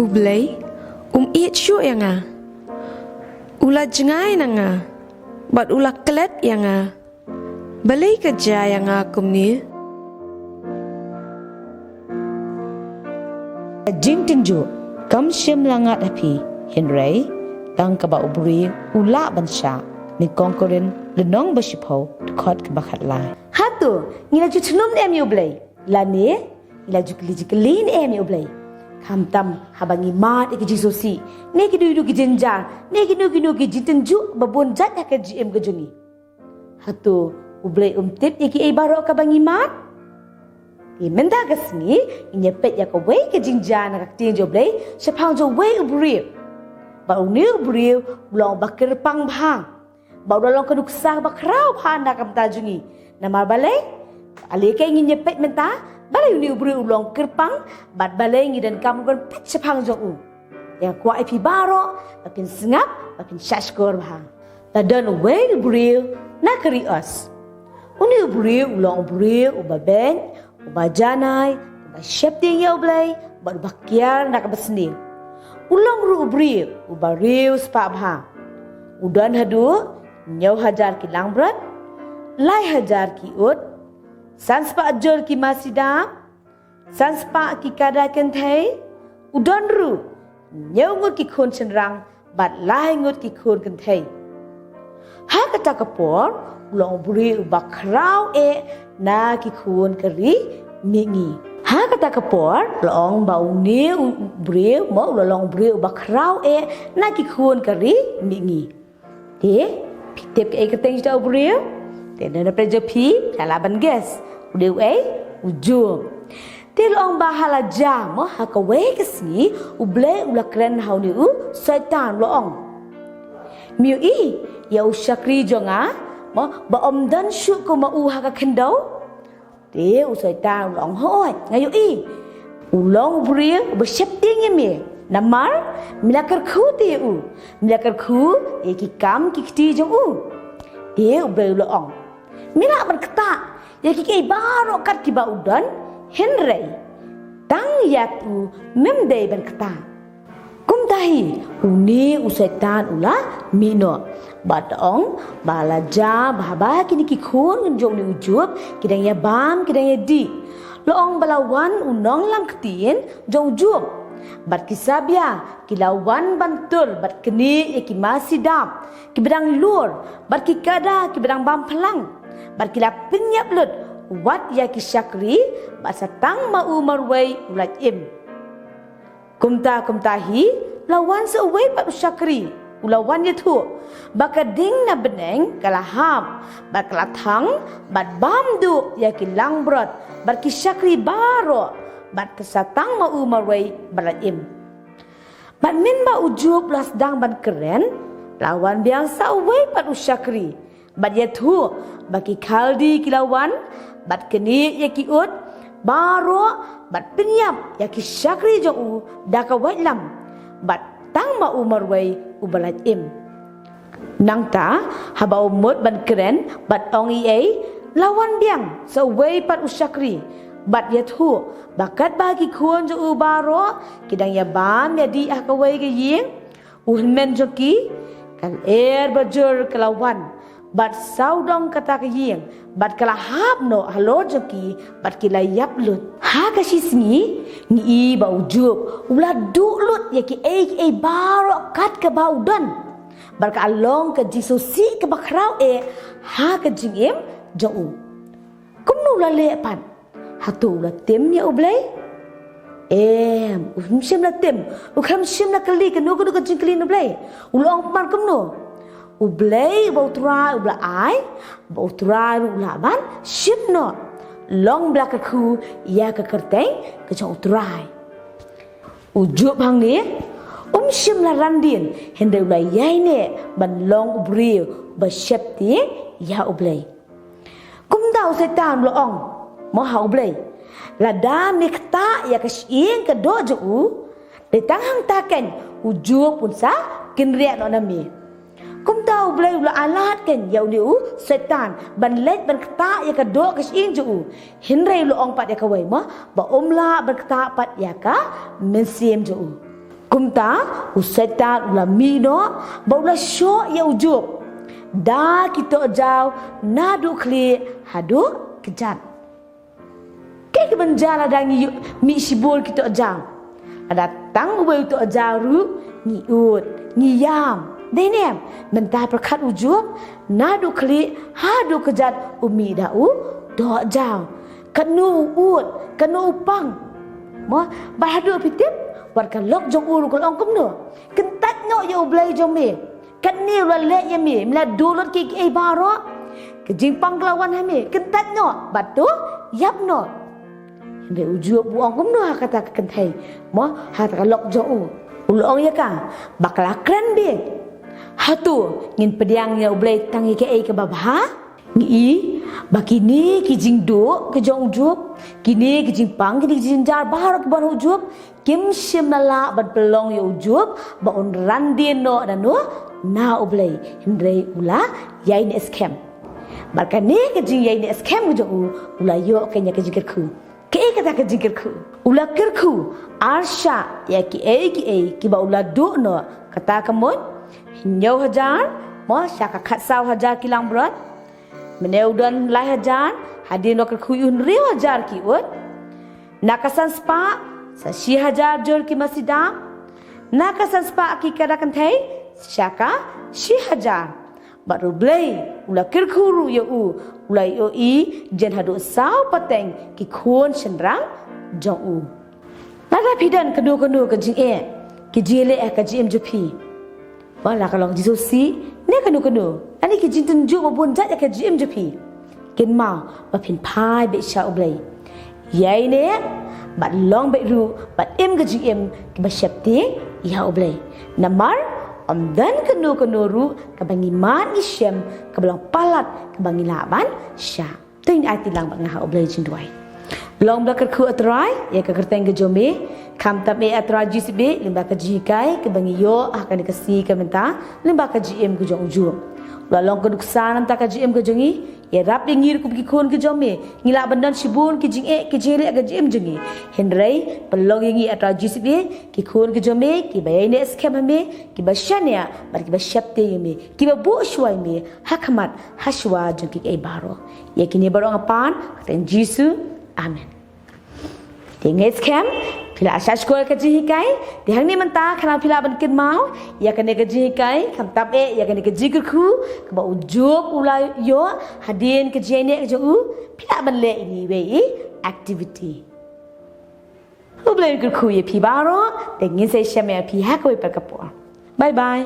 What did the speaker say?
Ublay, iet syuk yang Ula jengai nanga, bat ula kelet yang balai kerja yang kumni. Jing tinju, kam shim langat api, Henry, tang kaba ubri, ula bansha, ni kongkorin, lenong basipau, kot kebakat lai. Hatu, ngila ju celum em ublay, lani, ngila ju kelin em ublay. Kam tam habangi mat ke jisosi, ne ki du ki jenjar, ne ki nu ki jitinju babon jat ke jim ke jungi. Hatu, ublay tip ki e barok ka bangi mat. Menda gasni inyepet ya ko wei ke jinja na ka tin jo blai sepang jo wei ubri ba uni ubri long bakir pang bhang ba long keduk sa ba krau phan na kam ta jungi na mar balai ale ke inyepet menta balai uni ubri long kirpang bat balai ngi dan kam kon pit sepang jo u ya kwa ipi baro ba pin singap ba pin shashkor bhang ta don wei ubri na kari us uni ubri long ubri ubaben uba janai, uba shepting ya ublay, uba bakyar nak besni. Ulang ru ubri, uba riu spa bha. Udan hadu, nyau hajar ki langbrat, lai hajar ki ut, sanspa ajur ki masidam, sanspa ki kada kentai, udan ru, nyau ngut ki khun cenrang, bat lai ngut ki khun kentai. Ha kata kapor, ulang ubri uba krau na ki khun keri mingi. Ha kata kapor long bau ni ubri mo long ubri uba krau na ki khun keri mingi. Te pitep ke keteng sta ubri te na prejo pi kala ban gas ude ujung. Te long bahala jam ha ka we kesni uble ula kren hauni setan long. Miu ya usyakri jonga ba om dan syuk ko mau ha ka kendau te usai ta long hoi ngayu ulong bri ba shepting yemi namar milakar khu te milakar khu ki kam ki kti jong te ubre long mila ban kta ya ki baro kat ki ba udan henrei tang yak mem dei ban kta kum dahi uni usai tan ula mino batong balaja bahaba kini ki khun jong ni ujub kidang ya bam kidang ya di loong balawan unong lam ketin jong jub bat kisabia kilawan bantul bat keni ya ki masidam ki bedang lur bat ki kada ki bedang bam pelang bat kilap penyap lut wat ya ki syakri bat satang mau marwai ulat im kumtahi lawan seuwei pat syakri ulawan ye tu bakading na beneng kalaham bat kalathang bat bamdu ya ki langbrot bat ki syakri baro bat kesatang mau marwai balaim bat min ba ujub lasdang ban keren lawan biasa uwei pat syakri bat ye tu baki khaldi kilawan bat keni ya ki ut baro bat penyap ya ki syakri jo daka wailam bat tang ma umar wai ubalat im nangta haba umut ban keren bat ongi lawan biang so wai pat usyakri bat yathu bakat bagi khun jo ubaro kidang ya bam ya di ka wai ge ying men joki kan bajur kelawan bat saudong kata ke ying bat kala hab no halo joki bat kilayap lut ha ka sisngi ni ba ujub ula dulut ya ki baro kat ke baudan bar ka along ke jisosi ke bakrau ha ka jingim jo kumnu la lepan hatu la tem ya ublai shim la tem ukam shim la kali ke nugo nugo jingkli ublai ulong mar kumnu ublay bautrai ubla ai bautrai ubla ban shipno long black ku ya ka kerteng ke chau utrai ujub hang ni shim la randin hende ubla yai ne ban long ubri ba shepti ya ublay kum dau setan lo ong mo ha ublay la dam ni kta ya ka sing ke dojo de tang hang taken ujub pun sa kinriak no nami kum tahu boleh ulah alat kan ya uliu setan ban let ban kata ya ka do kas inju hinrei lu ong pat ya ka wai ma ba omla ban kata pat ya ka mensim ju kumta useta ula mino ba ula sho ya ujub da kita jauh nadu kli hadu kejat ke benjala dangi mi sibol kita jauh ada tang ube tu jauh ru ni ut ni yam denem mentah perkat ujub nadu kli hadu kejat umi dau do jauh kanu ut kanu upang mo bahadu pitip warkan lok jong uru kol ong kumno kentat no yo blai jong me kan ni rale ya me mla dulot ki e baro ke jingpang kelawan ha me kentat no batu yap no de uju bu ong kumno ha kata kan thai mo ha ta lok jong u ulong ya ka bakla kran be hatu ngin pediang ya blai tangi ke e ke babha ngi bakini ki jingdo ke jong jup kini ki jingpang ki jinjar barak ban ujub kim shimala ban pelong yo ujub ba on randin no danu na oblay hindrei ula yai ne scam barkane ke jing yai ne scam jo ula yo ke nya ke jikir khu ke kata ke jikir khu ula kir khu arsha ya ki ba ula do no kata kamon nyau hajar mo syaka khat saw hajar kilang berat meneu dan lai hajar hadir no ke khu yun riu hajar ki ut nakasan spa sa 6000 jor ki masida nakasan spa ki kadakan thai syaka 6000 baru blai ula kirkhuru yo u ulai o i jen hadu saw pateng ki khon senrang jong u nada pidan kenu ke jing e ki jele e ka jim jupi wala kalong jisu si ne kenu ani ki jin tunju bun jat ka jim jupi kin mau ba phin phai be sha oblai yai ne bat long be ru bat em ga jim ki ba shapti ya oblai namar om dan kenu ru ka bangi man isem ka belang palat ka bangi laban sha tin ai ti lang ba nga oblai jin duai long bla ka khu atrai ya ka kerteng ga jome kam ta be atrai jisbe limba ka jikai ka bangi yo akan ka si ka menta limba ka jim ku jong ju la long ka duksan ta ka jim ka jongi ya rap ngir ku ki khon ki jome ngila bandan sibun ki jing e ki jele ka jim jongi henrei pelong ngi atrai jisbe ki khon ki jome ki bay ne scam me ki ba shania bar ki ba shapte me ki ba bu shwai me hakmat hashwa jongi e baro ya kini barong apan ten jisu amen tinggal scam pila asas ko ka jihikai dihang ni menta khana pila ban kin mau ya kane ka jihikai kham tap e ya kane ka jikir khu ka ba ujub ula yo hadin ka jene ka ju pila ban le ini we activity hu blai ka khu ye phi ba ro de ngin se shame phi ha ko pa ka po bye bye